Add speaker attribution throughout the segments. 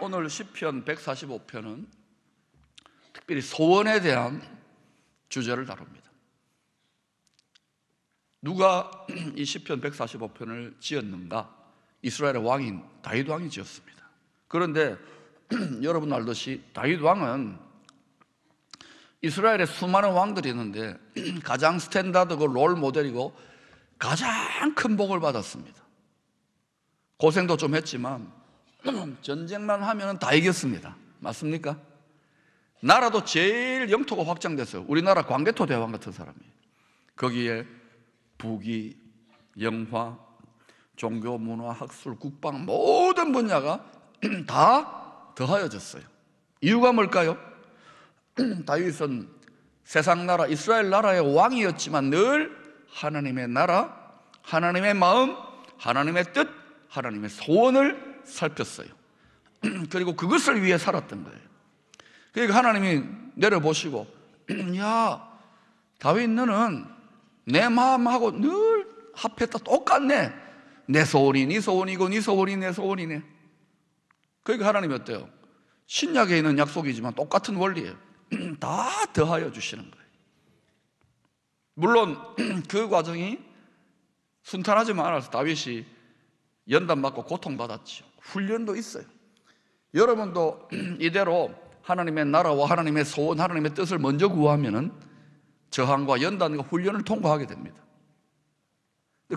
Speaker 1: 오늘 시편 145편은 특별히 소원에 대한 주제를 다룹니다. 누가 이 시편 145편을 지었는가? 이스라엘의 왕인 다윗 왕이 지었습니다. 그런데 여러분 알듯이 다윗 왕은 이스라엘에 수많은 왕들이 있는데 가장 스탠다드고 롤 모델이고 가장 큰 복을 받았습니다. 고생도 좀 했지만 전쟁만 하면 다 이겼습니다. 맞습니까? 나라도 제일 영토가 확장됐어요. 우리나라 광개토 대왕 같은 사람이에요. 거기에 부귀, 영화, 종교, 문화, 학술, 국방 모든 분야가 다 더하여졌어요. 이유가 뭘까요? 다윗은 세상 나라 이스라엘 나라의 왕이었지만 늘 하나님의 나라, 하나님의 마음, 하나님의 뜻, 하나님의 소원을 살폈어요. 그리고 그것을 위해 살았던 거예요. 그러니까 하나님이 내려보시고, 야 다윗 너는 내 마음하고 늘 합했다 똑같네. 내 소원이 네 소원이고 네 소원이 내 소원이네. 그러니까 하나님이 어때요? 신약에 있는 약속이지만 똑같은 원리예요. 다 더하여 주시는 거예요. 물론 그 과정이 순탄하지만 않아서 다윗이 연단 맞고 고통받았죠. 훈련도 있어요. 여러분도 이대로 하나님의 나라와 하나님의 소원, 하나님의 뜻을 먼저 구하면은 저항과 연단과 훈련을 통과하게 됩니다.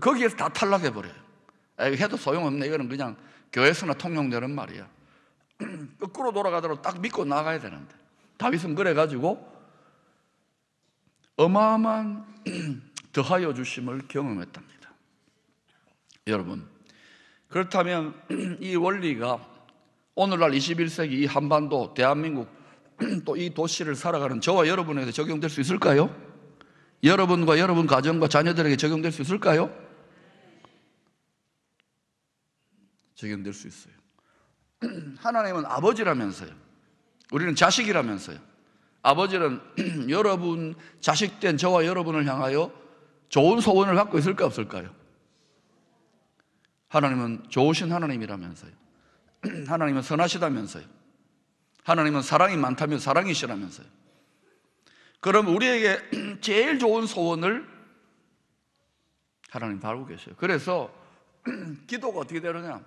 Speaker 1: 거기에서 다 탈락해버려요. 해도 소용없네. 이거는 그냥 교회에서나 통용되는 말이야. 거꾸로 돌아가도록 딱 믿고 나가야 되는데 다윗은 그래가지고 어마어마한 더하여 주심을 경험했답니다. 여러분, 그렇다면 이 원리가 오늘날 21세기 이 한반도, 대한민국 또 이 도시를 살아가는 저와 여러분에게 적용될 수 있을까요? 여러분과 여러분 가정과 자녀들에게 적용될 수 있을까요? 적용될 수 있어요. 하나님은 아버지라면서요. 우리는 자식이라면서요. 아버지는 여러분 자식된 저와 여러분을 향하여 좋은 소원을 갖고 있을까 없을까요? 하나님은 좋으신 하나님이라면서요. 하나님은 선하시다면서요. 하나님은 사랑이 많다면 사랑이시라면서요. 그럼 우리에게 제일 좋은 소원을 하나님 바라고 계셔요. 그래서 기도가 어떻게 되느냐?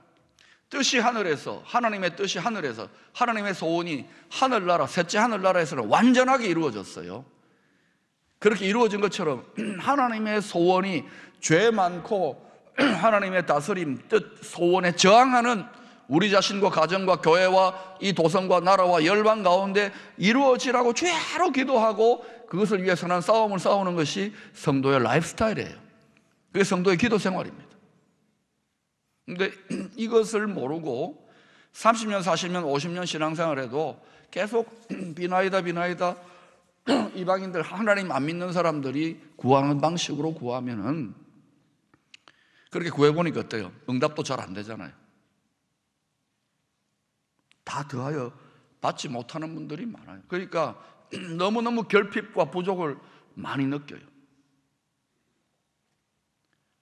Speaker 1: 뜻이 하늘에서, 하나님의 뜻이 하늘에서, 하나님의 소원이 하늘나라, 셋째 하늘나라에서는 완전하게 이루어졌어요. 그렇게 이루어진 것처럼 하나님의 소원이 죄 많고 하나님의 다스림, 뜻, 소원에 저항하는 우리 자신과 가정과 교회와 이 도성과 나라와 열방 가운데 이루어지라고 죄로 기도하고 그것을 위해 선한 싸움을 싸우는 것이 성도의 라이프스타일이에요. 그게 성도의 기도 생활입니다. 근데 이것을 모르고 30년, 40년, 50년 신앙생활 해도 계속 비나이다 이방인들 하나님 안 믿는 사람들이 구하는 방식으로 구하면은 그렇게 구해보니까 어때요? 응답도 잘 안 되잖아요. 다 더하여 받지 못하는 분들이 많아요. 그러니까 너무너무 결핍과 부족을 많이 느껴요.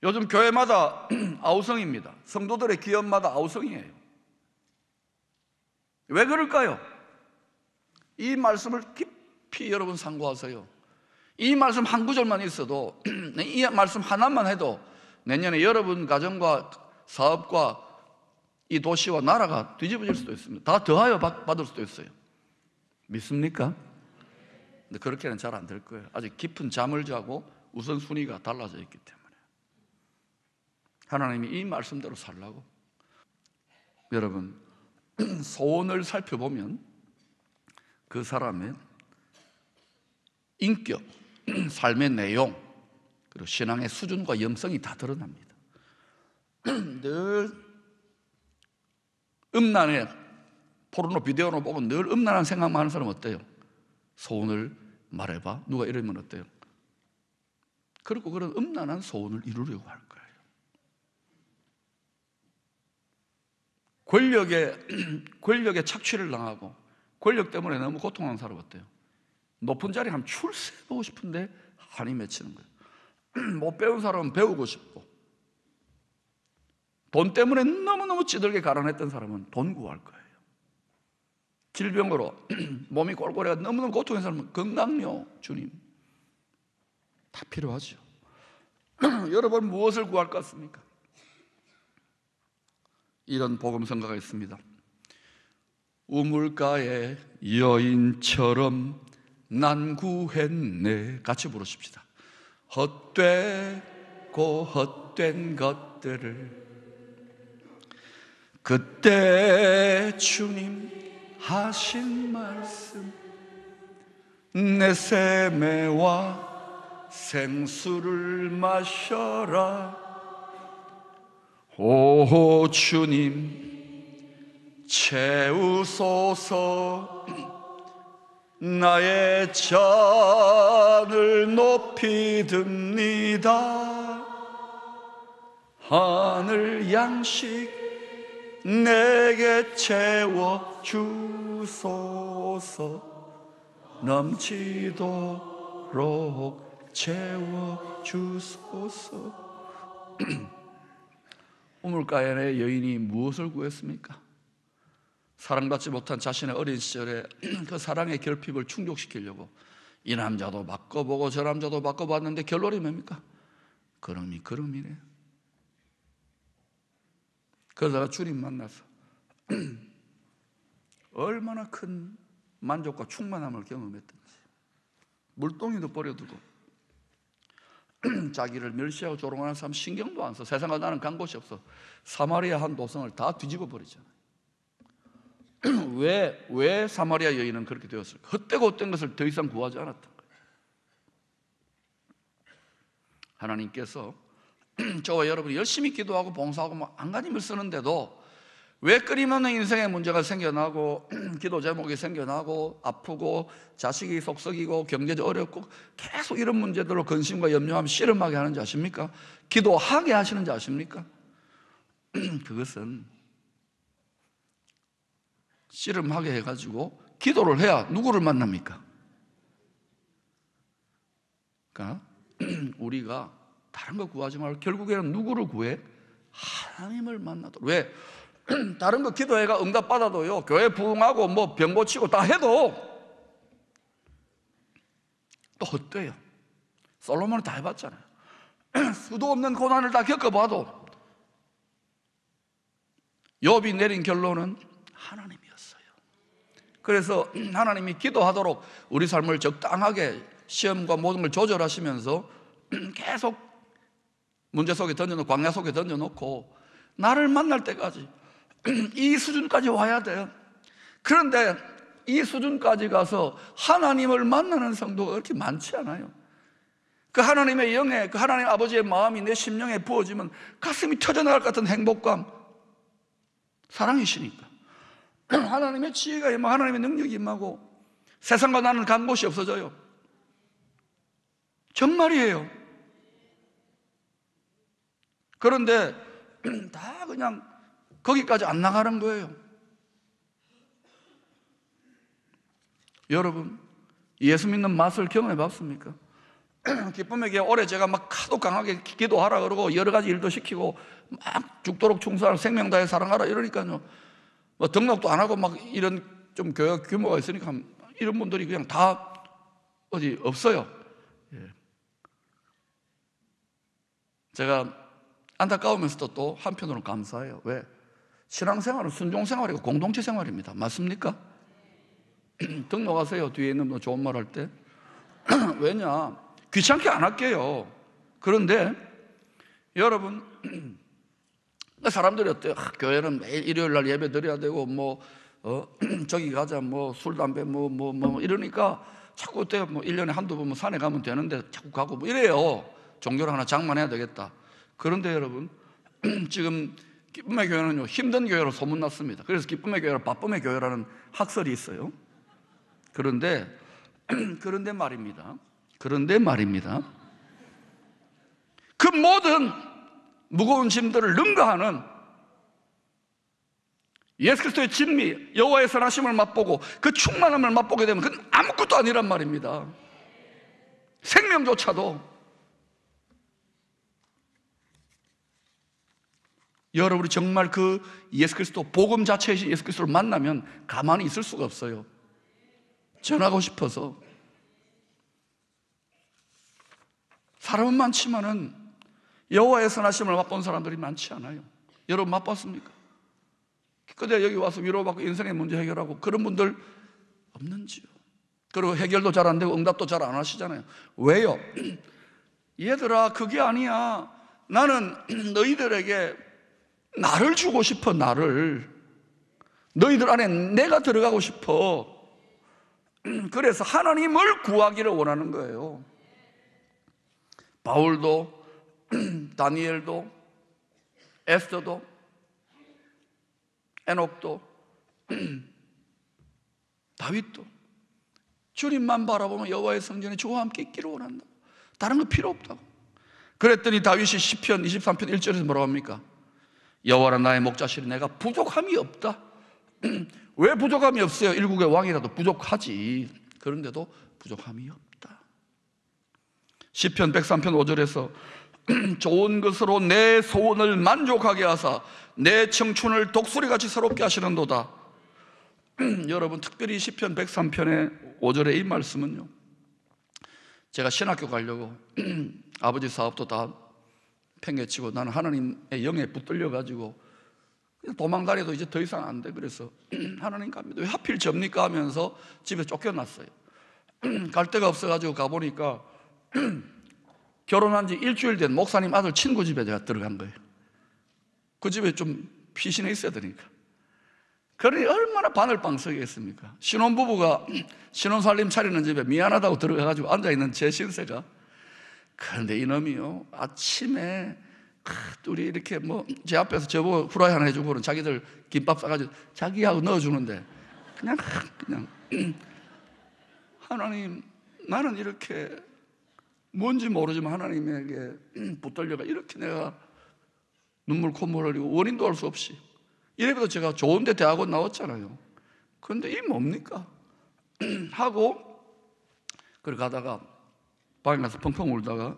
Speaker 1: 요즘 교회마다 아우성입니다. 성도들의 기업마다 아우성이에요. 왜 그럴까요? 이 말씀을 깊이 여러분 상고하세요. 이 말씀 한 구절만 있어도, 이 말씀 하나만 해도 내년에 여러분 가정과 사업과 이 도시와 나라가 뒤집어질 수도 있습니다. 다 더하여 받을 수도 있어요. 믿습니까? 근데 그렇게는 잘 안 될 거예요. 아직 깊은 잠을 자고 우선순위가 달라져 있기 때문에. 하나님이 이 말씀대로 살라고. 여러분, 소원을 살펴보면 그 사람의 인격, 삶의 내용, 그리고 신앙의 수준과 염성이 다 드러납니다. 늘 음란에 포르노 비디오로 보고 늘 음란한 생각만 하는 사람 어때요? 소원을 말해봐. 누가 이러면 어때요? 그리고 그런 음란한 소원을 이루려고 할 거예요. 권력에 착취를 당하고 권력 때문에 너무 고통하는 사람 어때요? 높은 자리에 한번 출세해보고 싶은데 한이 맺히는 거예요. 못 배운 사람은 배우고 싶고, 돈 때문에 너무너무 찌들게 가난했던 사람은 돈 구할 거예요. 질병으로 몸이 꼴꼴해가 너무너무 고통의 사람은 건강요, 주님. 다 필요하죠. 여러분 무엇을 구할 것 같습니까? 이런 복음성가가 있습니다. 우물가의 여인처럼 난 구했네. 같이 부르십시다. 헛되고 헛된 것들을 그때 주님 하신 말씀, 내 세매와 생수를 마셔라. 오 주님 채우소서. 나의 잔을 높이 듭니다. 하늘 양식 내게 채워 주소서. 넘치도록 채워 주소서. 우물가의 여인이 무엇을 구했습니까? 사랑받지 못한 자신의 어린 시절에 그 사랑의 결핍을 충족시키려고 이 남자도 바꿔보고 저 남자도 바꿔봤는데 결론이 뭡니까? 그럼이래. 그러다가 주님 만나서 얼마나 큰 만족과 충만함을 경험했던지, 물동이도 버려두고 자기를 멸시하고 조롱하는 사람 신경도 안 써. 세상과 나는 간 곳이 없어. 사마리아 한 도성을 다 뒤집어 버리잖아요. 왜 사마리아 여인은 그렇게 되었을까? 헛되고 헛된 것을 더 이상 구하지 않았던 거예요. 하나님께서 저와 여러분이 열심히 기도하고 봉사하고 뭐 안간힘을 쓰는데도 왜 끊임없는 인생의 문제가 생겨나고 기도 제목이 생겨나고 아프고 자식이 속썩이고 경제도 어렵고 계속 이런 문제들로 근심과 염려하며 씨름하게 하는지 아십니까? 기도하게 하시는지 아십니까? 그것은 씨름하게 해가지고 기도를 해야 누구를 만납니까? 그러니까 우리가 다른 거 구하지 말고 결국에는 누구를 구해? 하나님을 만나도록. 왜? 다른 거 기도해가 응답받아도요, 교회 부흥하고 뭐 병 고치고 다 해도 또 헛돼요. 솔로몬은 다 해봤잖아요. 수도 없는 고난을 다 겪어봐도 욥이 내린 결론은 하나님이었어요. 그래서 하나님이 기도하도록 우리 삶을 적당하게 시험과 모든 걸 조절하시면서 계속 문제 속에 던져놓고 광야 속에 던져놓고 나를 만날 때까지 이 수준까지 와야 돼요. 그런데 이 수준까지 가서 하나님을 만나는 성도가 그렇게 많지 않아요. 그 하나님의 영에, 그 하나님 아버지의 마음이 내 심령에 부어지면 가슴이 터져나갈 것 같은 행복감, 사랑이시니까 하나님의 지혜가 임하고 하나님의 능력이 임하고 세상과 나는 간 곳이 없어져요. 정말이에요. 그런데 다 그냥 거기까지 안 나가는 거예요. 여러분, 예수 믿는 맛을 경험해 봤습니까? 기쁨의 교회 올해 제가 막 하도 강하게 기도하라 그러고 여러 가지 일도 시키고 막 죽도록 충성하라, 생명 다해 사랑하라 이러니까요, 뭐 등록도 안 하고 막 이런 좀 교회 규모가 있으니까 이런 분들이 그냥 다 어디 없어요. 제가 안타까우면서도 또 한편으로는 감사해요. 왜? 신앙생활은 순종생활이고 공동체 생활입니다. 맞습니까? 등록하세요. 뒤에 있는 분 좋은 말 할 때. 왜냐? 귀찮게 안 할게요. 그런데 여러분, 사람들이 어때요? 교회는 매일 일요일 날 예배 드려야 되고 저기 가자 술 담배 이러니까 자꾸 어때요? 1년에 한두 번 산에 가면 되는데 자꾸 가고 이래요. 종교를 하나 장만해야 되겠다. 그런데 여러분, 지금 기쁨의 교회는요, 힘든 교회로 소문났습니다. 그래서 기쁨의 교회로 바쁨의 교회라는 학설이 있어요. 그런데 말입니다. 그 모든 무거운 짐들을 능가하는 예수 그리스도의 진미, 여호와의 선하심을 맛보고 그 충만함을 맛보게 되면 그건 아무것도 아니란 말입니다. 생명조차도. 여러분이 정말 그 예수 그리스도, 복음 자체이신 예수 그리스도를 만나면 가만히 있을 수가 없어요. 전하고 싶어서. 사람은 많지만은 여호와의 선하심을 맛본 사람들이 많지 않아요. 여러분 맛봤습니까? 근데 여기 와서 위로받고 인생의 문제 해결하고 그런 분들 없는지요? 그리고 해결도 잘 안 되고 응답도 잘 안 하시잖아요. 왜요? 얘들아, 그게 아니야. 나는 너희들에게 나를 주고 싶어. 나를. 너희들 안에 내가 들어가고 싶어. 그래서 하나님을 구하기를 원하는 거예요. 바울도, 다니엘도, 에스더도, 에녹도, 다윗도 주님만 바라보면 여호와의 성전에 주와 함께 있기를 원한다. 다른 거 필요 없다고. 그랬더니 다윗이 시편 23편 1절에서 뭐라고 합니까? 여호와는 나의 목자시니 내가 부족함이 없다. 왜 부족함이 없어요? 일국의 왕이라도 부족하지. 그런데도 부족함이 없다. 시편 103편 5절에서 좋은 것으로 내 소원을 만족하게 하사 내 청춘을 독수리같이 새롭게 하시는도다. 여러분, 특별히 시편 103편의 5절의 이 말씀은요, 제가 신학교 가려고 아버지 사업도 다 팽개치고 나는 하나님의 영에 붙들려가지고 도망다녀도 이제 더 이상 안 돼. 그래서 하나님 갑니다. 왜 하필 접니까 하면서 집에 쫓겨났어요. 갈 데가 없어가지고 가보니까 결혼한 지 일주일 된 목사님 아들 친구 집에 제가 들어간 거예요. 그 집에 좀 피신해 있어야 되니까. 그러니 얼마나 바늘방석이겠습니까? 신혼부부가 신혼살림 차리는 집에 미안하다고 들어가가지고 앉아있는 제 신세가. 그런데 이놈이요, 아침에 둘이 이렇게 뭐 제 앞에서 저보고 후라이 하나 해주고 그런 자기들 김밥 싸가지고 자기하고 넣어주는데 그냥 하나님, 나는 이렇게 뭔지 모르지만 하나님에게 붙들려가 이렇게 내가 눈물 콧물 흘리고 원인도 알 수 없이 이래도 제가 좋은데 대학원 나왔잖아요. 그런데 이 뭡니까? 하고 그걸 가다가 방에 가서 펑펑 울다가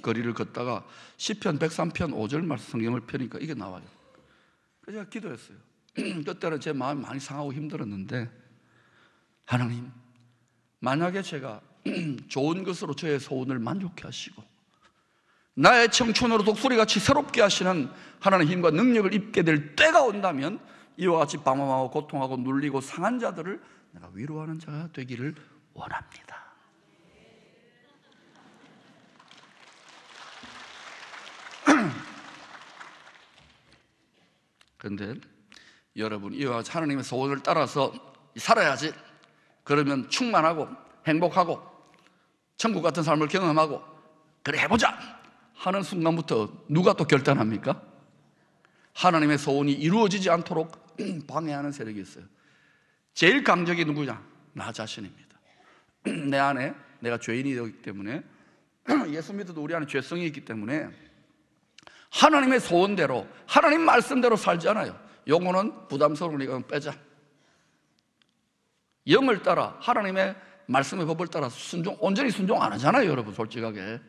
Speaker 1: 거리를 걷다가 시편 103편 5절 말씀 성경을 펴니까 이게 나와요. 그래서 제가 기도했어요. 그때는 제 마음이 많이 상하고 힘들었는데, 하나님, 만약에 제가 좋은 것으로 저의 소원을 만족해 하시고 나의 청춘으로 독수리같이 새롭게 하시는 하나님의 힘과 능력을 입게 될 때가 온다면 이와 같이 방황하고 고통하고 눌리고 상한 자들을 내가 위로하는 자가 되기를 원합니다. 그런데 여러분, 이와 같이 하나님의 소원을 따라서 살아야지, 그러면 충만하고 행복하고 천국 같은 삶을 경험하고 그래 해보자 하는 순간부터 누가 또 결단합니까? 하나님의 소원이 이루어지지 않도록 방해하는 세력이 있어요. 제일 강적이 누구냐? 나 자신입니다. 내 안에 내가 죄인이 되기 때문에, 예수 믿어도 우리 안에 죄성이 있기 때문에 하나님의 소원대로, 하나님 말씀대로 살지 않아요. 요거는 부담스러우니까 빼자. 영을 따라, 하나님의 말씀의 법을 따라 온전히 순종 안 하잖아요. 여러분, 솔직하게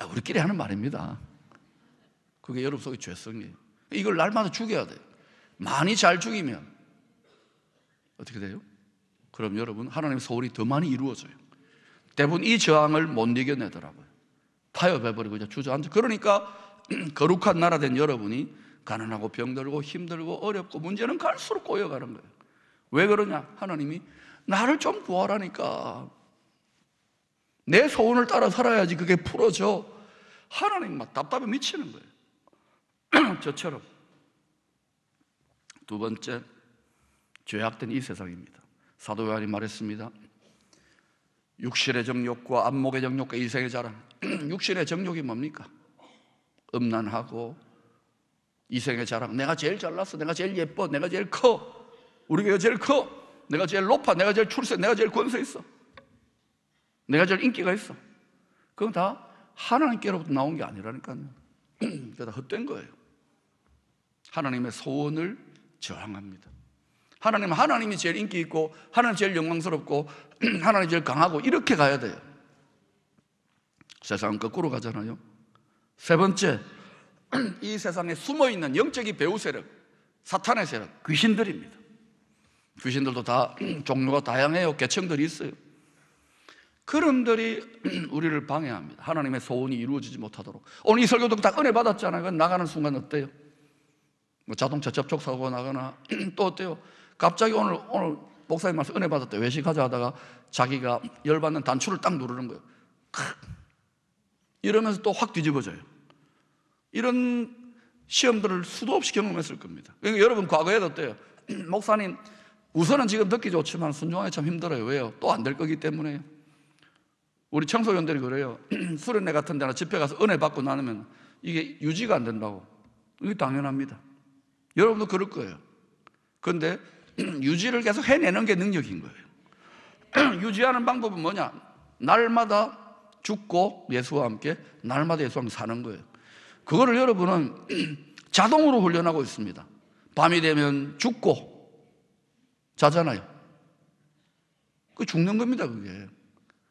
Speaker 1: 우리끼리 하는 말입니다. 그게 여러분 속의 죄성이에요. 이걸 날마다 죽여야 돼요. 많이 잘 죽이면 어떻게 돼요? 그럼 여러분, 하나님의 소원이 더 많이 이루어져요. 대부분 이 저항을 못 이겨내더라고요. 타협해버리고 이제 주저앉아. 그러니까 거룩한 나라 된 여러분이 가난하고 병들고 힘들고 어렵고 문제는 갈수록 꼬여가는 거예요. 왜 그러냐? 하나님이 나를 좀 구하라니까. 내 소원을 따라 살아야지 그게 풀어져. 하나님 막 답답해 미치는 거예요. 저처럼. 두 번째, 죄악된 이 세상입니다. 사도 요한이 말했습니다. 육신의 정욕과 안목의 정욕과 이생의 자랑. 육신의 정욕이 뭡니까? 음란하고 이생의 자랑. 내가 제일 잘났어, 내가 제일 예뻐, 내가 제일 커, 우리 교회가 제일 커, 내가 제일 높아, 내가 제일 출세, 내가 제일 권세 있어, 내가 제일 인기가 있어. 그건 다 하나님께로부터 나온 게 아니라니까요. 그게 다 헛된 거예요. 하나님의 소원을 저항합니다. 하나님은 하나님이 제일 인기 있고 하나님 제일 영광스럽고 하나님 제일 강하고 이렇게 가야 돼요. 세상은 거꾸로 가잖아요. 세 번째, 이 세상에 숨어있는 영적인 배후 세력, 사탄의 세력, 귀신들입니다. 귀신들도 다 종류가 다양해요. 계층들이 있어요. 그런들이 우리를 방해합니다. 하나님의 소원이 이루어지지 못하도록. 오늘 이 설교도 다 은혜 받았잖아요. 나가는 순간 어때요? 뭐 자동차 접촉사고가 나거나 또 어때요? 갑자기 오늘 목사님 말씀 은혜 받았대. 외식하자 하다가 자기가 열받는 단추를 딱 누르는 거예요. 이러면서 또 확 뒤집어져요. 이런 시험들을 수도 없이 경험했을 겁니다. 그러니까 여러분 과거에도 어때요? 목사님 우선은 지금 듣기 좋지만 순종하기 참 힘들어요. 왜요? 또 안 될 거기 때문에요. 우리 청소년들이 그래요. 수련회 같은 데나 집회 가서 은혜 받고 나면 이게 유지가 안 된다고. 이게 당연합니다. 여러분도 그럴 거예요. 그런데 유지를 계속 해내는 게 능력인 거예요. 유지하는 방법은 뭐냐? 날마다 죽고 예수와 함께 날마다 예수와 함께 사는 거예요. 그거를 여러분은 자동으로 훈련하고 있습니다. 밤이 되면 죽고 자잖아요. 그 죽는 겁니다. 그게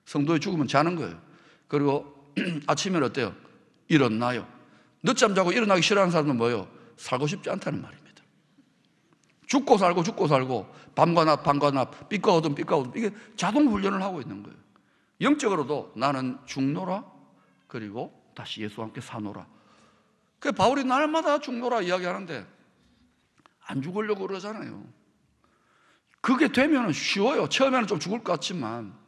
Speaker 1: 성도의 죽으면 자는 거예요. 그리고 아침에는 어때요? 일어나요. 늦잠 자고 일어나기 싫어하는 사람은 뭐예요? 살고 싶지 않다는 말입니다. 죽고 살고 죽고 살고 밤과 낮 밤과 낮 빛과 어둠 빛과 어둠, 이게 자동 훈련을 하고 있는 거예요. 영적으로도 나는 죽노라, 그리고 다시 예수와 함께 사노라. 그 바울이 날마다 죽노라 이야기하는데 안 죽으려고 그러잖아요. 그게 되면 쉬워요. 처음에는 좀 죽을 것 같지만.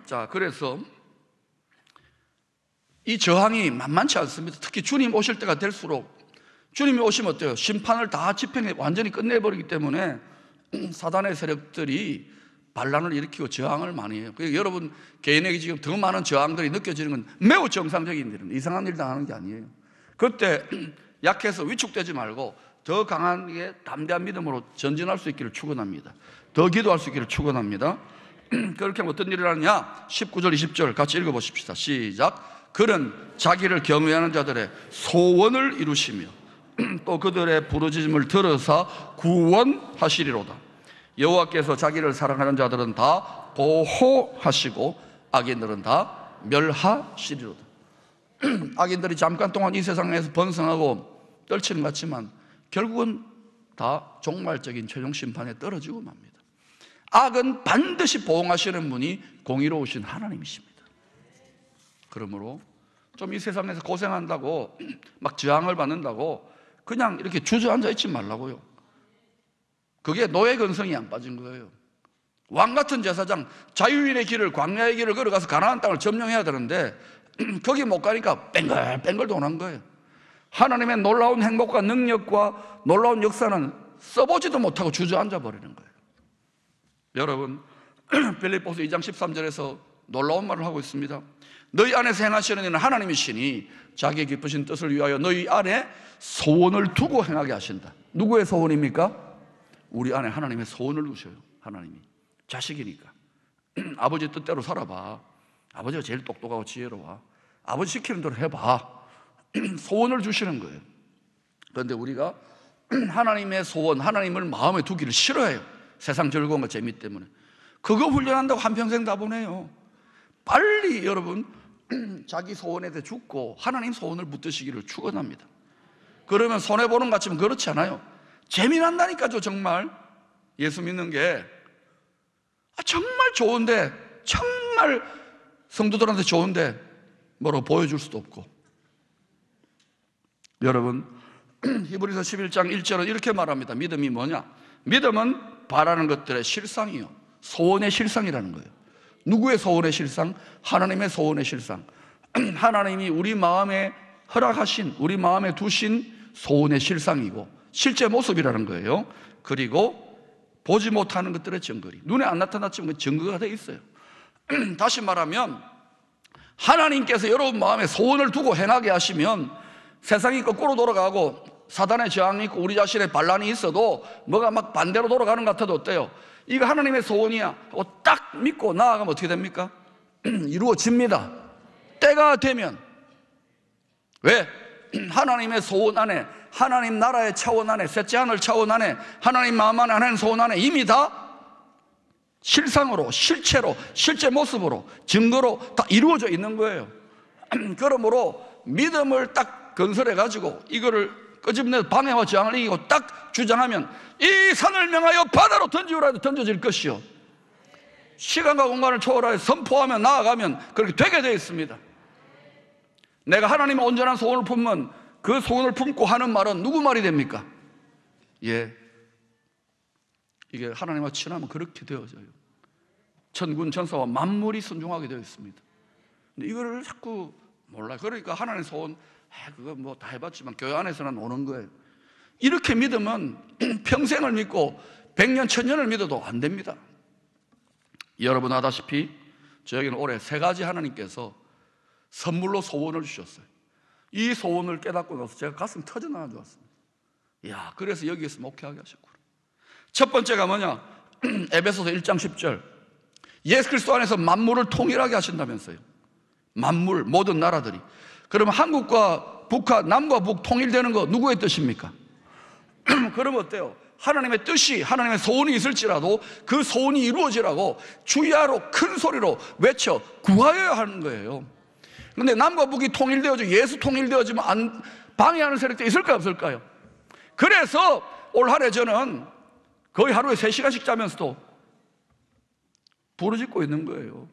Speaker 1: 자, 그래서 이 저항이 만만치 않습니다. 특히 주님 오실 때가 될수록, 주님이 오시면 어때요? 심판을 다 집행해 완전히 끝내버리기 때문에 사단의 세력들이 반란을 일으키고 저항을 많이 해요. 그러니까 여러분 개인에게 지금 더 많은 저항들이 느껴지는 건 매우 정상적인 일입니다. 이상한 일 당하는 게 아니에요. 그때 약해서 위축되지 말고 더 강하게 담대한 믿음으로 전진할 수 있기를 축원합니다. 더 기도할 수 있기를 축원합니다. 그렇게 하면 어떤 일이 일어나냐? 19절 20절 같이 읽어보십시다. 시작. 그는 자기를 경외하는 자들의 소원을 이루시며 또 그들의 부르짖음을 들으사 구원하시리로다. 여호와께서 자기를 사랑하는 자들은 다 보호하시고 악인들은 다 멸하시리로다. 악인들이 잠깐 동안 이 세상에서 번성하고 떨치는 것 같지만 결국은 다 종말적인 최종 심판에 떨어지고 맙니다. 악은 반드시 보응하시는 분이 공의로우신 하나님이십니다. 그러므로 좀 이 세상에서 고생한다고 막 저항을 받는다고 그냥 이렇게 주저앉아 있지 말라고요. 그게 노예 근성이 안 빠진 거예요. 왕 같은 제사장, 자유인의 길을, 광야의 길을 걸어가서 가나안 땅을 점령해야 되는데 거기 못 가니까 뺑글뺑글 도는 거예요. 하나님의 놀라운 행복과 능력과 놀라운 역사는 써보지도 못하고 주저앉아 버리는 거예요. 여러분, 빌립보서 2장 13절에서 놀라운 말을 하고 있습니다. 너희 안에서 행하시는 이는 하나님이시니 자기의 기쁘신 뜻을 위하여 너희 안에 소원을 두고 행하게 하신다. 누구의 소원입니까? 우리 안에 하나님의 소원을 두셔요. 하나님이 자식이니까 아버지 뜻대로 살아봐. 아버지가 제일 똑똑하고 지혜로워. 아버지 시키는 대로 해봐. 소원을 주시는 거예요. 그런데 우리가 하나님의 소원, 하나님을 마음에 두기를 싫어해요. 세상 즐거움과 재미 때문에. 그거 훈련한다고 한평생 다 보내요. 빨리 여러분 자기 소원에 대해 죽고 하나님 소원을 붙드시기를 축원합니다. 그러면 손해보는 것 같지만 그렇지 않아요. 재미난다니까요. 정말 예수 믿는 게 정말 좋은데, 정말 성도들한테 좋은데 뭐라고 보여줄 수도 없고. 여러분, 히브리서 11장 1절은 이렇게 말합니다. 믿음이 뭐냐? 믿음은 바라는 것들의 실상이요, 소원의 실상이라는 거예요. 누구의 소원의 실상? 하나님의 소원의 실상. 하나님이 우리 마음에 허락하신, 우리 마음에 두신 소원의 실상이고 실제 모습이라는 거예요. 그리고 보지 못하는 것들의 증거리, 눈에 안 나타났지만 그 증거가 되어 있어요. 다시 말하면 하나님께서 여러분 마음에 소원을 두고 행하게 하시면 세상이 거꾸로 돌아가고 사단의 저항이 있고 우리 자신의 반란이 있어도 뭐가 막 반대로 돌아가는 것 같아도 어때요? 이거 하나님의 소원이야 하고 딱 믿고 나아가면 어떻게 됩니까? 이루어집니다. 때가 되면. 왜? 하나님의 소원 안에, 하나님 나라의 차원 안에, 셋째 하늘 차원 안에, 하나님 마음 안에, 하나님 소원 안에 이미 다 실상으로, 실체로, 실제 모습으로, 증거로 다 이루어져 있는 거예요. 그러므로 믿음을 딱 건설해 가지고 이거를 끄집내 방해와 저항을 이기고 딱 주장하면 이 산을 명하여 바다로 던지우라 해도 던져질 것이요, 시간과 공간을 초월하여 선포하며 나아가면 그렇게 되게 되어 있습니다. 내가 하나님의 온전한 소원을 품으면 그 소원을 품고 하는 말은 누구 말이 됩니까? 예, 이게 하나님과 친하면 그렇게 되어져요. 천군 천사와 만물이 순종하게 되어 있습니다. 근데 이거를 자꾸 몰라요. 그러니까 하나님의 소원, 그거 뭐 다 해봤지만 교회 안에서는 오는 거예요. 이렇게 믿으면 평생을 믿고 100년, 1000년을 믿어도 안 됩니다. 여러분 아다시피 저에게는 올해 3가지 하나님께서 선물로 소원을 주셨어요. 이 소원을 깨닫고 나서 제가 가슴 터져나간 줄 알았습니다. 이야, 그래서 여기에서 목회하게 하셨구나. 첫 번째가 뭐냐? 에베소서 1장 10절, 예수 그리스도 안에서 만물을 통일하게 하신다면서요. 만물, 모든 나라들이. 그러면 한국과 북한, 남과 북 통일되는 거 누구의 뜻입니까? 그러면 어때요? 하나님의 뜻이, 하나님의 소원이 있을지라도 그 소원이 이루어지라고 주야로 큰 소리로 외쳐 구하여야 하는 거예요. 그런데 남과 북이 통일되어지고 예수 통일되어지면 방해하는 세력도 있을까요, 없을까요? 그래서 올 한 해 저는 거의 하루에 3시간씩 자면서도 부르짖고 있는 거예요.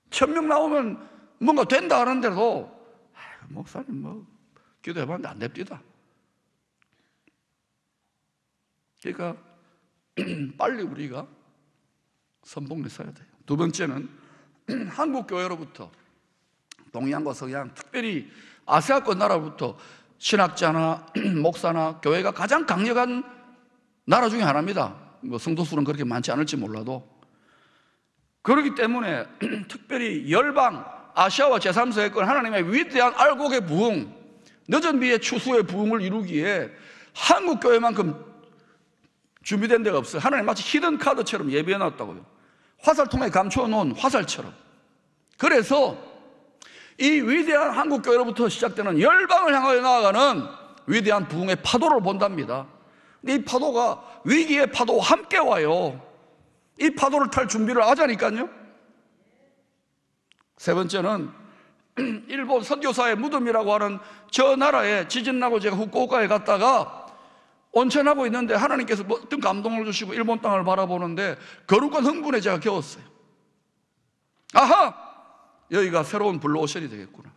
Speaker 1: 1000명 나오면 뭔가 된다 하는데도 목사님 뭐 기도해봤는데 안 됩니다. 그러니까 빨리 우리가 선봉에 서야 돼요. 두 번째는 한국 교회로부터 동양과 서양, 특별히 아시아권 나라로부터 신학자나 목사나 교회가 가장 강력한 나라 중에 하나입니다. 뭐 성도 수는 그렇게 많지 않을지 몰라도. 그렇기 때문에 특별히 열방, 아시아와 제3세계권 하나님의 위대한 알곡의 부흥, 늦은 비의 추수의 부흥을 이루기에 한국 교회만큼 준비된 데가 없어요. 하나님 마치 히든 카드처럼 예비해 놨다고요. 화살통에 감춰 놓은 화살처럼. 그래서 이 위대한 한국 교회로부터 시작되는 열방을 향하여 나아가는 위대한 부흥의 파도를 본답니다. 근데 이 파도가 위기의 파도와 함께 와요. 이 파도를 탈 준비를 하자니까요. 세 번째는 일본 선교사의 무덤이라고 하는 저 나라에 지진 나고 제가 후쿠오카에 갔다가 온천하고 있는데 하나님께서 어떤 감동을 주시고 일본 땅을 바라보는데 거룩한 흥분에 제가 겨웠어요. 아하! 여기가 새로운 블루오션이 되겠구나.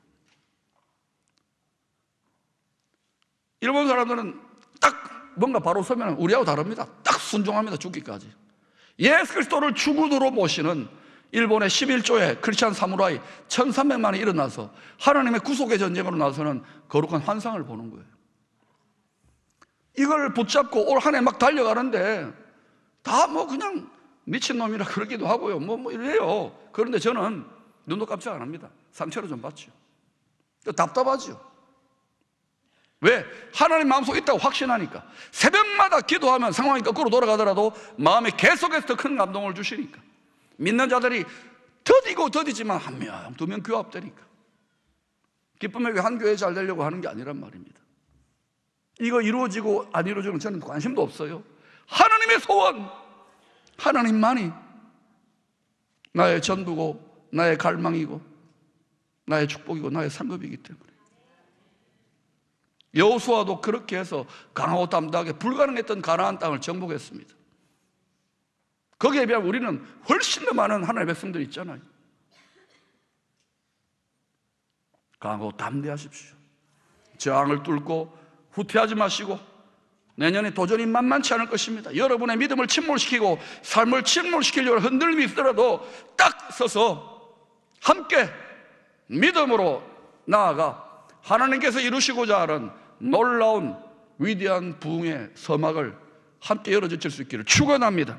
Speaker 1: 일본 사람들은 딱 뭔가 바로 서면 우리하고 다릅니다. 딱 순종합니다. 죽기까지. 예수 그리스도를 주구도로 모시는 일본의 11조의 크리스찬 사무라이 1300만이 일어나서 하나님의 구속의 전쟁으로 나서는 거룩한 환상을 보는 거예요. 이걸 붙잡고 올 한 해 막 달려가는데 다 뭐 그냥 미친놈이라 그러기도 하고요. 뭐 이래요. 그런데 저는 눈도 깜짝 안 합니다. 상처를 좀 받죠. 또 답답하죠. 왜? 하나님 마음속에 있다고 확신하니까. 새벽마다 기도하면 상황이 거꾸로 돌아가더라도 마음에 계속해서 더 큰 감동을 주시니까. 믿는 자들이 더디고 더디지만 한 명, 두 명 규합되니까. 기쁨의 교회 한 교회 잘 되려고 하는 게 아니란 말입니다. 이거 이루어지고 안 이루어지면 저는 관심도 없어요. 하나님의 소원, 하나님만이 나의 전부고 나의 갈망이고 나의 축복이고 나의 상급이기 때문에. 여호수아도 그렇게 해서 강하고 담대하게 불가능했던 가나안 땅을 정복했습니다. 거기에 비하면 우리는 훨씬 더 많은 하나님의 백성들이 있잖아요. 강하고 담대하십시오. 저항을 뚫고 후퇴하지 마시고 내년에 도전이 만만치 않을 것입니다. 여러분의 믿음을 침몰시키고 삶을 침몰시키려고 흔들림이 있더라도 딱 서서 함께 믿음으로 나아가 하나님께서 이루시고자 하는 놀라운 위대한 부흥의 서막을 함께 열어젖힐 수 있기를 축원합니다.